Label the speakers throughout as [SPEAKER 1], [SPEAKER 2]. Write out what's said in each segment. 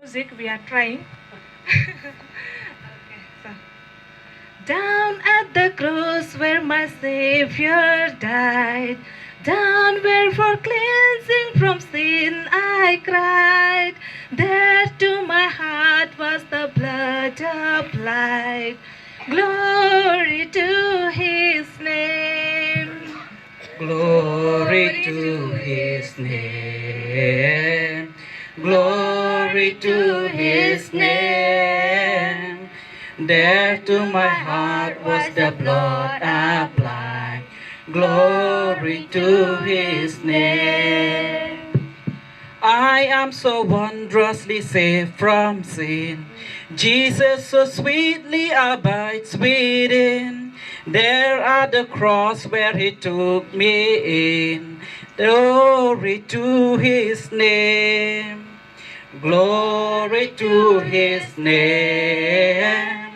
[SPEAKER 1] Music we are trying. Okay, so. Down at the cross where my Savior died, down where for cleansing from sin I cried, there to my heart was the blood applied. Glory to His name.
[SPEAKER 2] Glory to His name. Glory to His name. There to my heart was the blood applied. Glory to His name. I am so wondrously saved from sin. Jesus so sweetly abides within. There at the cross where He took me in. Glory to His name. Glory to His name.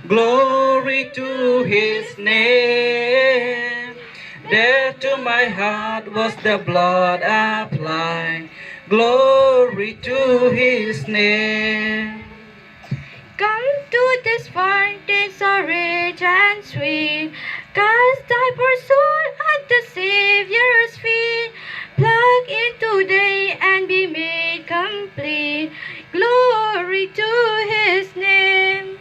[SPEAKER 2] Glory to His name. There to my heart was the blood applied. Glory to His name.
[SPEAKER 3] Come to this fountain so rich and sweet. Cast thy poor soul at the Savior's feet. Plug in today and be made complete. Glory to His name.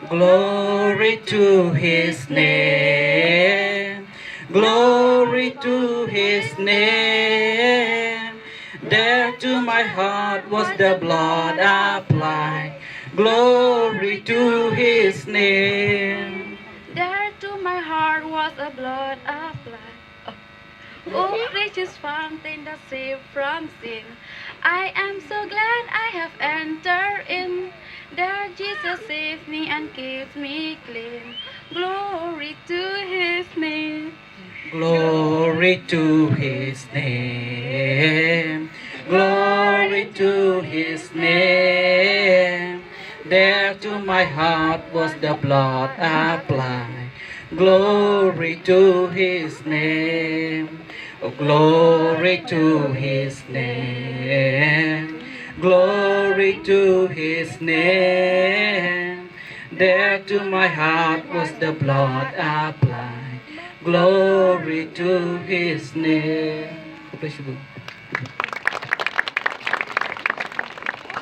[SPEAKER 2] Glory to His name. Glory to His name. There to my heart was the blood applied. Glory to His name.
[SPEAKER 3] There to my heart was a blood applied. Oh, gracious fountain that saved from sin. I am so glad I have entered in. There Jesus saved me and keeps me clean. Glory to His name.
[SPEAKER 2] Glory to His name. Glory to His name. There to my heart was the blood applied. Glory to His name. Oh, glory to His name. Glory to His name. There to my heart was the blood applied. Glory to His name. God bless you.